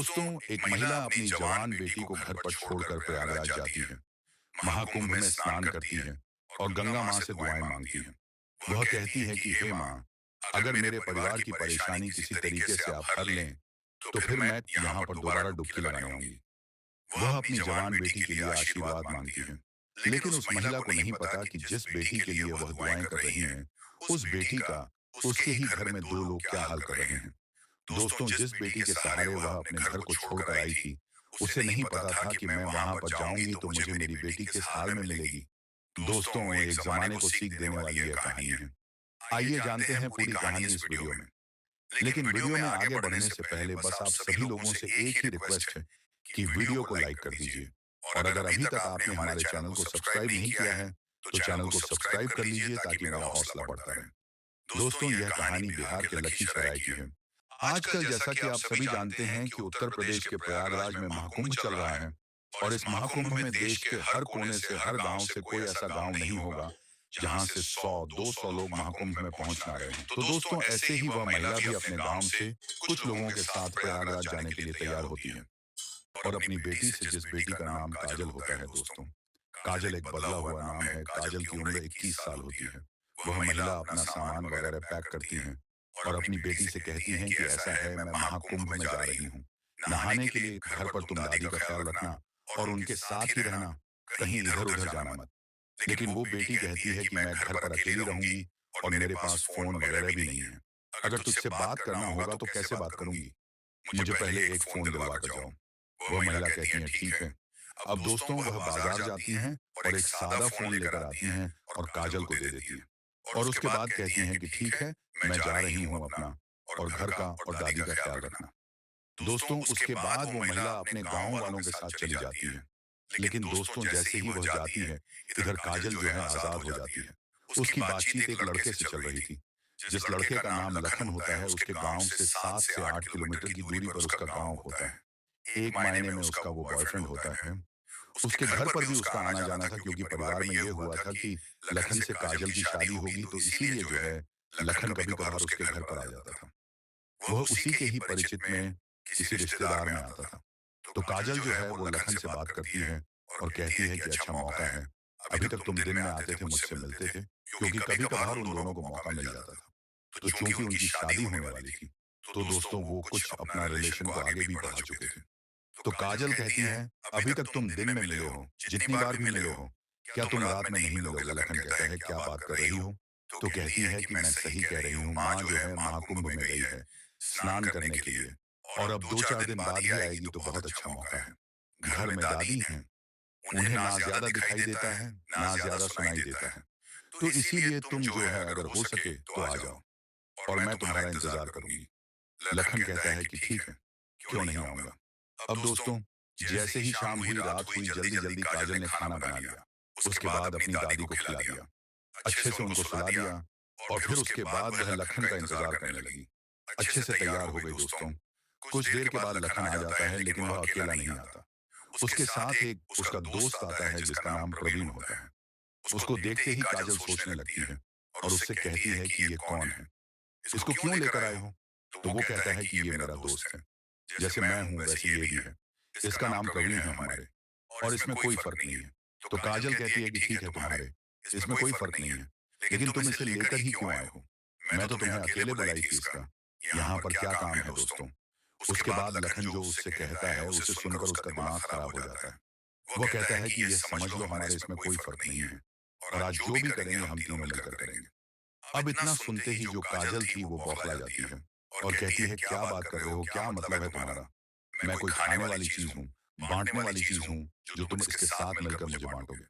दोस्तों, एक महिला अपनी जवान बेटी को घर पर छोड़कर प्रयागराज जाती है। महाकुंभ में स्नान करती है और गंगा माँ से दुआएं मांगती है। वह कहती है कि हे माँ, अगर मेरे परिवार की परेशानी किसी तरीके से आप हर लें, तो फिर मैं यहाँ पर दोबारा डुबकी लगाने आऊंगी। वह अपनी जवान बेटी के लिए आशीर्वाद मांगती है, लेकिन उस महिला को नहीं पता कि जिस बेटी के लिए वह दुआएं कर रही हैं, उस बेटी का उसके ही घर में दो लोग क्या हाल कर रहे हैं। दोस्तों, जिस बेटी के सहारे वह अपने घर को छोड़कर आई थी, उसे नहीं पता था कि मैं वहां पर जाऊंगी तो मुझे मेरी बेटी किस हाल में मिलेगी। दोस्तों, एक जमाने को सीख देने वाली यह कहानी है। आइए जानते हैं पूरी कहानी इस वीडियो में। लेकिन वीडियो में आगे बढ़ने से पहले बस आप सभी लोगों से एक ही रिक्वेस्ट है कि वीडियो को लाइक कर दीजिए। और अगर अभी तक आपने हमारे चैनल को सब्सक्राइब नहीं किया है, तो चैनल को सब्सक्राइब कर लीजिए ताकि मेरा हौसला बढ़ता रहे। दोस्तों, यह कहानी बिहार के लखीसराय की है। आजकल जैसा कि आप सभी जानते हैं कि उत्तर प्रदेश के प्रयागराज में महाकुंभ चल रहा है, और इस महाकुंभ में देश के हर कोने से, हर गांव से कोई ऐसा गांव नहीं होगा जहां से 100-200 लोग महाकुंभ में पहुंच ना रहे हों। तो दोस्तों, ऐसे ही वह महिला भी अपने गांव से कुछ लोगों के साथ प्रयागराज जाने के लिए तैयार होती है, और अपनी बेटी से, जिस बेटी का नाम काजल होता है। दोस्तों, काजल एक बदला हुआ नाम है। काजल की उम्र 21 साल होती है। वह महिला अपना सामान वगैरह पैक करती हैं और अपनी बेटी से कहती हैं कि ऐसा है, मैं महाकुंभ में जा रही हूँ, नहाने के लिए घर पर तुम दादी का ख्याल रखना और उनके साथ ही रहना, कहीं इधर उधर जाना मत। लेकिन वो बेटी कहती है कि मैं घर पर अकेली रहूंगी और मेरे पास फोन वगैरह भी नहीं है। अगर तुझसे बात करना होगा तो कैसे बात करूंगी, मुझे पहले एक फोन दिलवा कर जाओ। वह महिला कहती है ठीक है। अब दोस्तों, वह बाजार जाती हैं और एक सादा फोन लेकर आती हैं और काजल को दे देती हैं, और उसके बाद कहती हैं कि ठीक है, मैं जा रही हूँ अपना, और घर का और दादी का ख्याल रखना। दोस्तों, उसके बाद वो महिला अपने गांव वालों के साथ चली जाती है। लेकिन दोस्तों, जैसे ही वह जाती है, इधर काजल जो है आजाद हो जाती है। उसकी बातचीत एक लड़के से चल रही थी। जिस लड़के का नाम लखन होता है, उसके गांव से 7 से 8 किलोमीटर की दूरी पर उसका गांव होता है। एक मायने में उसका वो बॉयफ्रेंड होता है। उसके घर पर भी उसका आना जाना था, क्योंकि परिवार में ये हुआ था कि लखन से काजल की शादी होगी, तो इसीलिए जो है लखन कभी कभार उसके घर पर आ जाता था। वह उसी के ही परिचित में किसी रिश्तेदार में आता था। तो काजल जो है वो लखन से बात करती है और कहती है कि अच्छा मौका है, अभी तक तुम दिन में आते थे, मुझसे मिलते थे, क्योंकि कभी कभार उन दोनों को मौका मिल जाता था। तो चूंकि उनकी शादी होने वाली थी, तो दोस्तों वो कुछ अपना रिलेशन को आगे भी बढ़ा चुके थे। तो काजल कहती है, अभी तक तुम दिन में मिले हो, जितनी बार भी मिले हो, क्या तुम रात में नहीं मिलोगे? लखन कहता है, क्या बात कर रही हो? तो कहती है कि मैं सही कह रही हूँ, माँ जो है महाकुंभ में गई है स्नान करने के लिए, और अब 2-4 दिन बाद ही आएगी, तो बहुत अच्छा मौका है। घर में दादी हैं, उन्हें ना ज्यादा दिखाई देता है, ना ज्यादा सुनाई देता है, तो इसीलिए तुम जो है अगर हो सके तो आ जाओ, और मैं तुम्हारा इंतजार करूंगी। लखन कहता है कि ठीक है, क्यों नहीं आऊंगा। अब दोस्तों, जैसे ही शाम हुई, रात हुई, जल्दी जल्दी काजल ने खाना बना लिया। उसके बाद अपनी दादी को खिला दिया, अच्छे से उनको सुला दिया, और फिर उसके बाद वह लखन का इंतजार करने लगी। अच्छे से तैयार हो गई। दोस्तों, कुछ देर के बाद लखन आ जाता है, लेकिन वह अकेला नहीं आता। उसके साथ एक उसका दोस्त आता है जिसका नाम प्रवीण होता है। उसको देखते ही काजल सोचने लगती है और उससे कहती है कि ये कौन है, इसको क्यों लेकर आए हो? तो वो कहता है कि ये मेरा दोस्त है, जैसे मैं हूं वैसे ये भी है। इसका नाम प्रवीण है हमारे, और इसमें कोई फर्क नहीं है। तो काजल कहती है कि ठीक है तुम्हारे, इसमें कोई फर्क नहीं है, लेकिन तुम इसे लेकर ही क्यों आए हो? मैं तो तुम्हें अकेले बुलाई थी इसका, यहाँ पर क्या काम है? दोस्तों, उसके बाद लखन जो उससे कहता है, उसे सुनकर उसका दिमाग खराब हो जाता है। वो कहता है कि ये समझ लो हमारे इसमें कोई फर्क नहीं है, और आज जो भी करेंगे हम तीनों मिलकर करेंगे। अब इतना सुनते ही जो काजल थी वो बौखला जाती है और कहती है, क्या बात कर रहे हो, क्या मतलब है तुम्हारा? मैं कोई खाने वाली चीज हूँ, बांटने वाली चीज हूँ, जो तुम इसके साथ मिलकर मुझे बांटोगे?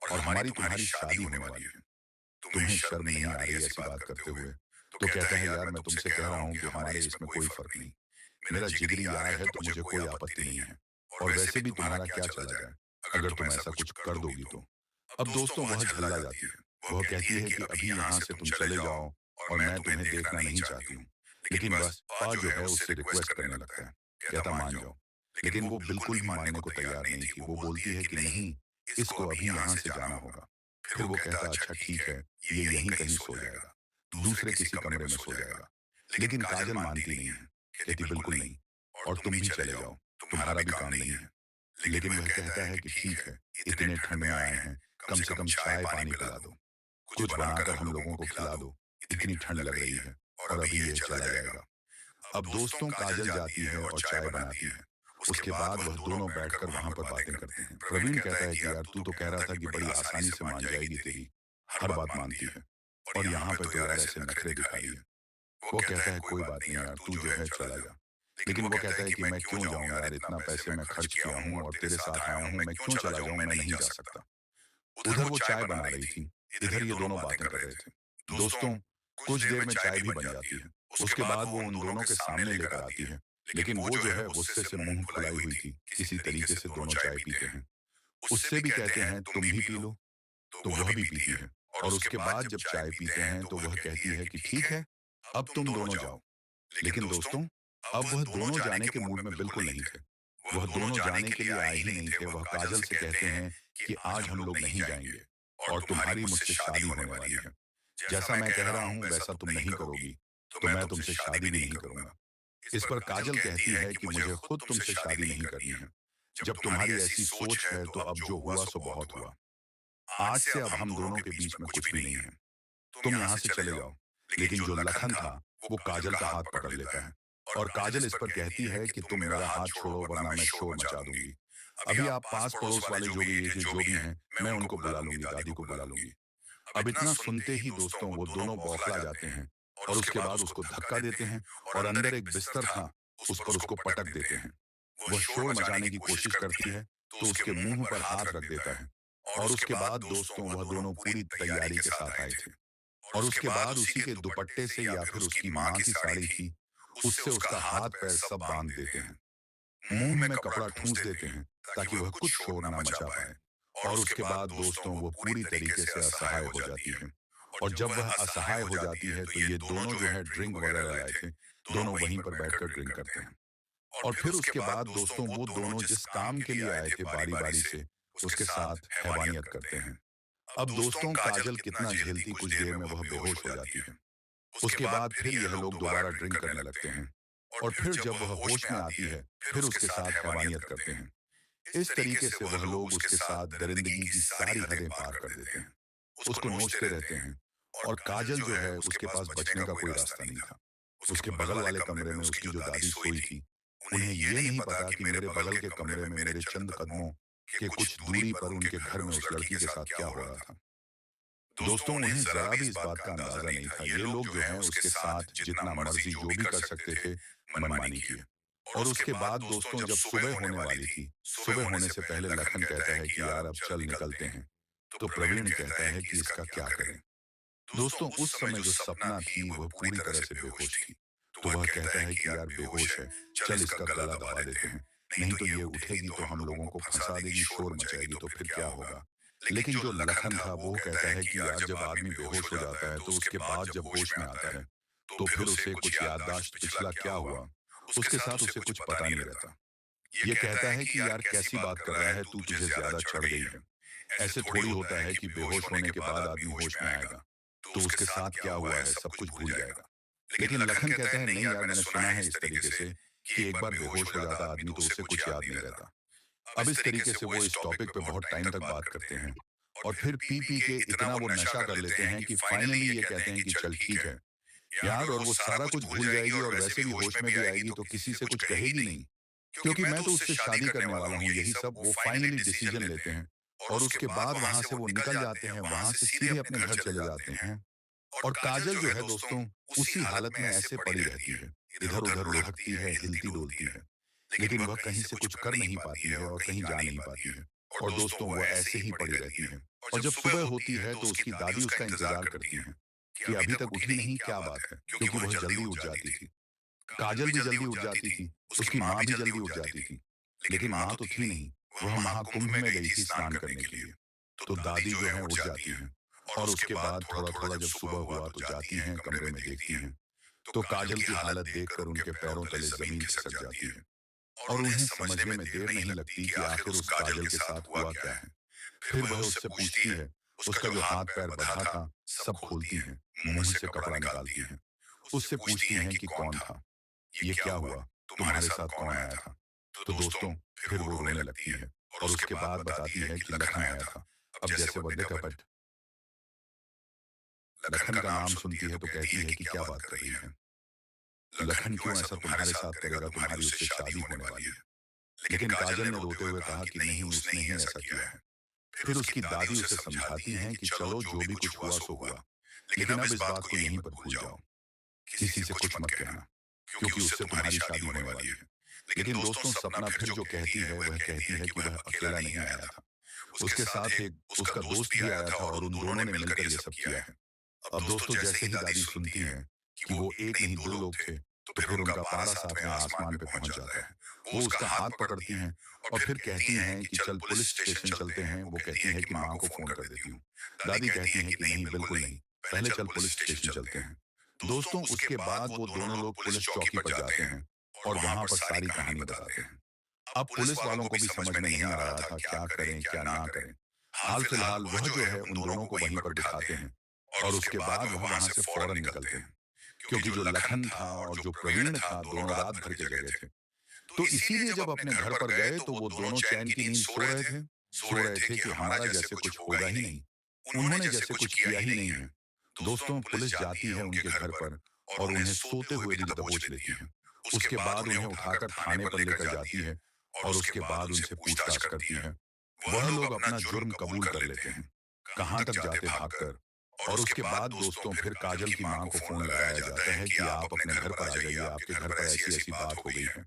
और हमारी तुम्हारी शादी होने वाली है, तुम्हें शर्म नहीं आ रही ऐसी बात करते हुए? तो कहता है, यार मैं तुमसे कह रहा हूँ कि हमारे इसमें कोई फर्क नहीं, मेरा जिगरी यार है तो मुझे कोई आपत्ति नहीं है, और वैसे भी तुम्हारा क्या चला जाए अगर तुम ऐसा कुछ कर दोगी तो। अब दोस्तों, वह झल्ला जाती है। वह कहती है कि अभी यहाँ से तुम चले जाओ, और मैं तुम्हें देखना नहीं चाहती हूँ। लेकिन बस पा जो है उससे रिक्वेस्ट करने लगता है, कहता मान जाओ। लेकिन वो बिल्कुल भी मानने को तैयार नहीं थी। वो बोलती है कि नहीं, इसको अभी यहाँ से जाना होगा। फिर वो कहता, अच्छा ठीक है, ये यहीं कहीं सो जाएगा, दूसरे किसी कमरे में सो जाएगा। लेकिन काजल मानती नहीं है, कहती बिल्कुल नहीं, और तुम भी चले जाओ, तुम्हारा भी काम नहीं है। लेकिन वह कहता है कि ठीक है, इतने ठंड में आए हैं, कम से कम चाय पानी पिला दो, कुछ बनाकर हम लोगों को खिला दो, इतनी ठंड लग रही है और अभी यह चला जाएगा। अब दोस्तों काजल जाती है और चाय बनाती है। उसके बाद वह दोनों बैठकर वहां पर बातें करते हैं। प्रवीण कहता है कि यार तू तो कह रहा था कि बड़ी आसानी से मान जाएगी, तेरी हर बात मानती है, और यहाँ पे तो यार ऐसे नखरे दिखा रही है। वो कहता है कोई बात नहीं यार, तू जो है चला जा। लेकिन वो कहता है कि मैं क्यों जाऊं यार, इतना पैसे मैं खर्च किया हूं और तेरे साथ आया हूं, मैं क्यों चला जाऊं, मैं नहीं जा सकता। उधर वो चाय बना रही थी, इधर ये दोनों बातें कर रहे थे। दोस्तों, कुछ देर में चाय भी बन जाती है। उसके बाद वो उन दोनों के सामने लेकर आती है। लेकिन वो जो है गुस्से से मुंह फुलाई हुई थी। किसी तरीके से दोनों चाय पीते हैं। उससे भी कहते हैं तुम भी पी लो, तो वह भी पीती है। और उसके बाद जब चाय पीते हैं तो वह कहती है कि ठीक है, अब तुम दोनों जाओ। लेकिन दोस्तों, अब वह दोनों जाने के मूड में बिल्कुल नहीं थे। वह दोनों जाने के लिए आए ही नहीं थे। वह काजल से कहते हैं कि आज हम लोग नहीं जाएंगे और तुम्हारी मुझसे शादी होने वाली है। जैसा मैं कह रहा हूं वैसा तुम नहीं करोगी तो मैं तुमसे शादी भी नहीं करूंगा। इस पर काजल कहती है कि मुझे खुद तुमसे शादी नहीं करनी है। जब तुम्हारी ऐसी सोच है तो अब जो हुआ सो बहुत हुआ। आज से अब हम दोनों के बीच में कुछ भी नहीं है। तुम यहाँ से चले जाओ। लेकिन जो लखन था वो काजल का हाथ पकड़ लेता है और काजल इस पर कहती है कि तुम मेरा हाथ छोड़ो वरना मैं शोर मचा दूंगी। अभी आप पास पड़ोस वाले जो भी हैं मैं उनको बुला लूंगी, दादी को बुला लूंगी। अब इतना सुनते ही दोस्तों वो दोनों बौखला जाते हैं और उसके बाद उसको धक्का देते हैं और अंदर एक बिस्तर था उस पर उसको पटक देते हैं। वह शोर मचाने की कोशिश करती है तो उसके मुंह पर हाथ रख देता है। और उसके बाद दोस्तों वह दोनों पूरी तैयारी के साथ आए थे और उसके बाद उसी के दुपट्टे से या फिर उसकी माँ की साड़ी थी उससे उसका हाथ पैर सब बांध देते हैं। मुंह में कपड़ा ठूंस देते हैं ताकि वह कुछ शोर ना मचा पाए। और उसके बाद दोस्तों वो पूरी तरीके से असहाय हो जाती है। और जब वह असहाय हो जाती है तो ये दोनों जो है ड्रिंक वगैरह लाए थे, दोनों वहीं पर बैठकर ड्रिंक करते हैं। और फिर उसके बाद दोस्तों वो दोनों जिस काम के लिए आए थे बारी बारी से उसके साथ हैवानियत करते हैं। अब दोस्तों काजल कितना झेलती, कुछ देर में वह बेहोश हो जाती है। उसके बाद फिर यह लोग दोबारा ड्रिंक करने लगते हैं और फिर जब वह होश में आती है फिर उसके साथ हैवानियत करते हैं। इस तरीके से वह लोग उसके साथ दरिंदगी की सारी हदें पार कर देते हैं, उसको नोचते रहते हैं। और काजल जो है उसके पास बचने का कोई रास्ता नहीं था। उसके बगल वाले कमरे में उसकी जो दादी सोई थी, उन्हें यह नहीं पता कि मेरे बगल के कमरे में मेरे चंद कदमों के कुछ दूरी पर उनके घर में उस लड़की के साथ क्या हो रहा था। दोस्तों उन्हें जरा भी इस बात का अंदाजा नहीं था। ये लोग जो हैं उसके साथ जितना मर्जी जो भी कर सकते थे मनमानी की। और उसके बाद दोस्तों जब सुबह होने वाली थी, सुबह होने से पहले लखन कहता है कि यार अब चल निकलते हैं। तो प्रवीण कहता है कि इसका क्या करें। दोस्तों उस समय जो सपना थी वह पूरी तरह से बेहोश थी। तो वह कहता है कि यार बेहोश है, चल इसका गला दबा देते हैं, नहीं तो ये उठेगी तो हम लोगों को फंसा देगी, शोर मचाएगी, तो फिर क्या होगा। लेकिन जो लखन था वो कहता है कि यार जब आदमी बेहोश हो जाता है तो उसके बाद जब होश में आता है तो फिर उसे कुछ याददाश्त पिछला क्या हुआ उसके साथ उसे कुछ पता नहीं रहता। ये कहता है कि यार कैसी बात कर रहा है तू, तुझे ज्यादा चढ़ गई है। ऐसे थोड़ी होता है कि बेहोश होने के बाद आदमी होश में आएगा तो उसके साथ क्या हुआ है सब कुछ भूल जाएगा। लेकिन लखन कहता है नहीं यार, मैंने सुना है इस तरीके से कि एक बार बेहोश हो जाता आदमी तो उसे कुछ याद नहीं रहता। अब इस तरीके से वो इस टॉपिक पे बहुत टाइम तक बात करते हैं और फिर पी पी के इतना वो नशा कर लेते हैं कि फाइनली ये कहते हैं कि चल ठीक है यार, और वो सारा कुछ भूल जाएगी और वैसे भी होश में भी आएगी तो किसी से कुछ कहेगी नहीं, क्योंकि मैं तो उससे शादी करने वाला हूँ, यही सब वो फाइनली डिसीजन लेते हैं। और उसके बाद वहां से वो निकल जाते हैं, वहां से सीधे अपने घर चले जाते हैं। और काजल जो है दोस्तों उसी हालत में ऐसे पड़ी रहती है, इधर उधर लुढ़कती है, हिलती डोलती है, लेकिन वह कहीं से कुछ कर नहीं पाती है और कहीं जा नहीं पाती है। और दोस्तों वह ऐसे ही पड़ी रहती है। और जब सुबह होती है तो उसकी दादी उसका इंतजार करती है कि अभी तक उठी नहीं, क्या बात है, क्योंकि वह जल्दी उठ जाती थी। काजल भी जल्दी उठ जाती थी, उसकी माँ भी जल्दी उठ जाती थी। लेकिन माँ तो थी नहीं, वह महाकुंभ में गई थी स्नान करने के लिए। तो दादी जो है उठ जाती हैं और उसके बाद थोड़ा थोड़ा जब सुबह हुआ तो जाती हैं कमरे में, देखती हैं तो काजल की हालत देखकर उनके पैरों तले जमीन खिसक जाती है। और उन्हें समझने में देर नहीं लगती कि आखिर उस काजल के साथ हुआ क्या है। फिर वह उससे पूछती है, उसका जो हाथ पैर बंधा था सब खोलती हैं, मुंह से कपड़ा निकालती हैं, उससे पूछती हैं कि कौन था, ये क्या हुआ। तुम्हारे साथ कौन आया था? तो दोस्तों फिर वो रोने लगती है और उसके बाद बताती है कि लखन आया था। अब जैसे वो निकपट लखन का नाम सुनती है तो कहती है कि क्या बात कर रही है? लखन क्यों ऐसा तुम्हारे साथ करेगा? तुम्हारी उससे शादी होने वाली है। लेकिन काजल ने रोते हुए कहा कि नहीं, उसने ही ऐसा किया है। फिर उसकी दादी उसे समझाती हैं कि चलो जो भी कुछ हुआ सो हुआ, लेकिन अब इस बात को यहीं पर भूल जाओ, किसी से कुछ मत कहना, क्योंकि उससे तुम्हारी शादी होने वाली है। लेकिन दोस्तों सपना फिर जो कहती है वह कहती है कि वह अकेला नहीं आया था, उसके साथ एक उसका दोस्त भी आया था और उन दोनों ने मिलकर ये सब किया है। अब दोस्तों जैसे ही दादी सुनती है कि वो एक नहीं दो लोग थे, तो फिर उनका पारा सातवें आसमान पे पहुंच जाता है। वो उसका हाथ पकड़ती हैं और फिर कहती हैं कि चल पुलिस स्टेशन चलते हैं। वो कहती है कि माँ को फोन कर देती हूँ। दादी कहती हैं कि नहीं, बिल्कुल नहीं, पहले चल पुलिस स्टेशन चलते हैं। दोस्तों उसके बाद वो दोनों लोग पुलिस चौकी पर जाते हैं और वहां पर सारी कहानी बताते हैं। अब पुलिस वालों को भी समझ में नहीं आ रहा था क्या करें क्या ना करें। हाल फिलहाल वह जो है उन दोनों को वहीं पर बिठाते हैं और उसके बाद वह वहां से फौरन निकलते हैं, क्योंकि जो लखन था और जो प्रवीण था दोनों रात भर के जगह थे। तो इसीलिए जब अपने घर पर गए तो वो दोनों चैन की नींद सो रहे थे कि हमारा जैसे कुछ होगा ही नहीं, उन्होंने जैसे कुछ किया ही नहीं है। दोस्तों पुलिस जाती है उनके घर पर और उन्हें सोते हुए भी दबोच लेती है। उसके बाद उन्हें उठाकर थाने पर लेकर जाती है और उसके बाद उनसे पूछताछ करती है। वह लोग अपना जुर्म कबूल कर लेते हैं, कहाँ तक जाते भागकर। और उसके बाद दोस्तों फिर काजल की माँ को फोन लगाया जाता है कि आप अपने घर पर आ जाइए, आपके घर पर ऐसी ऐसी बात हो गई है।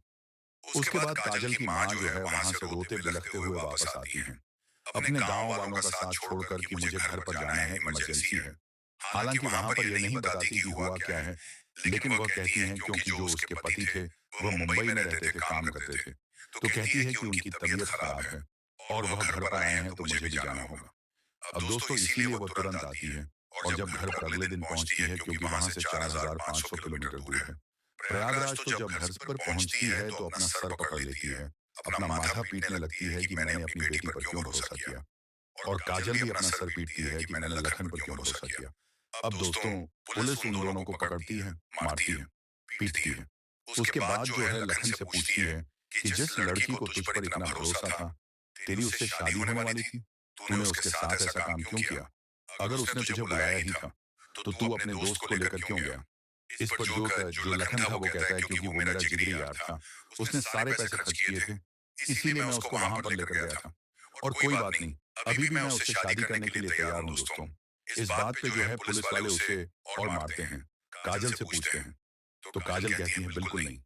उसके बाद काजल की माँ जो है वहां से रोते बिलखते हुए वापस आती हैं, अपने गांव वालों का साथ छोड़कर कि मुझे घर पर जाना है, इमरजेंसी है। हालांकि वहां पर यह नहीं बताती कि हुआ क्या है, लेकिन वह कहती हैं क्योंकि जो उसके पति थे वह मुंबई में रहते थे, काम करते थे, तो कहती है कि उनकी तबीयत खराब है और वह घर पर आए हैं तो मुझे भी जाना होगा। अब दोस्तों इसीलिए वो तुरंत आती है और जब घर पर अगले दिन पहुंचती है, क्योंकि वहां से 4,500 किलोमीटर दूर है प्रयागराज, तो जब घर पर पहुंचती है तो अपना सर पकड़ लेती है, अपना माथा पीटने लगती है कि मैंने अपनी बेटी पर क्यों भरोसा किया। और काजल भी अपना सर पीटती है कि मैंने लखन पर क्यों भरोसा किया। अब दोस्तों पुलिस उन दोनों को पकड़ती है, मारती है, पीटती है। उसके बाद जो है लखन से पूछती है कि जिस लड़की को तुझ पर इतना भरोसा था, तेरी उससे शादी होने वाली थी, तूने उसके साथ ऐसा काम क्यों किया? अगर उसने तुझे बुलाया ही था तो तू अपने दोस्त को लेकर क्यों गया? इस पर जो लखन था वो कहता है क्योंकि वो मेरा जिगरी यार था, उसने सारे पैसे खर्च किए थे, इसीलिए मैं उसको वहां पर लेकर गया था। और कोई बात नहीं, अभी भी मैं उससे शादी करने के लिए तैयार हूँ दोस्तों। इस बात पे जो है पुलिस वाले उसे और मारते हैं। काजल से पूछते हैं तो काजल कहती है बिल्कुल नहीं,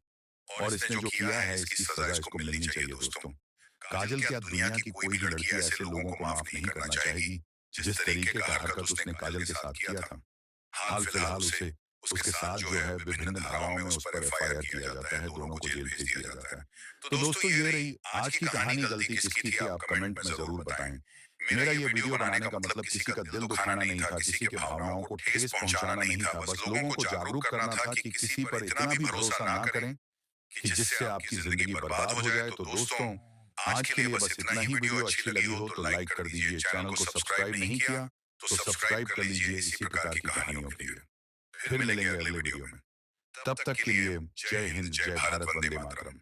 और इसने जो किया है इसकी सजा इसको मिलनी चाहिए दोस्तों। काजल क्या दुनिया की कोई भी लड़की ऐसे लोगों को माफ नहीं करना चाहेगी जिस तरीके का हरकत उसने काजल के साथ किया था। हाल फिलहाल उसे उसके साथ जो है विभिन्न धाराओं में उस पर एफआईआर किया जाता है, दोनों को जेल भेज दिया जाता है। तो दोस्तों ये रही आज की कहानी। गलती किसकी थी आप कमेंट में जरूर बताएं। मेरा ये वीडियो बनाने का मतलब किसी का दिल दुखाना नहीं था, किसी के भावनाओं को ठेस पहुंचाना नहीं था, बस लोगों को जागरूक करना था कि किसी पर इतना भी भरोसा ना करें कि जिससे आपकी जिंदगी बर्बाद हो जाए। तो दोस्तों आज के लिए बस इतना ही। वीडियो अच्छी लगी हो तो लाइक कर दीजिए, चैनल को सब्सक्राइब नहीं किया तो सब्सक्राइब कर लीजिए इसी प्रकार की कहानियों के लिए। फिर मिलेंगे अगले वीडियो में, तब तक के लिए जय हिंद, जय भारत, वंदे मातरम।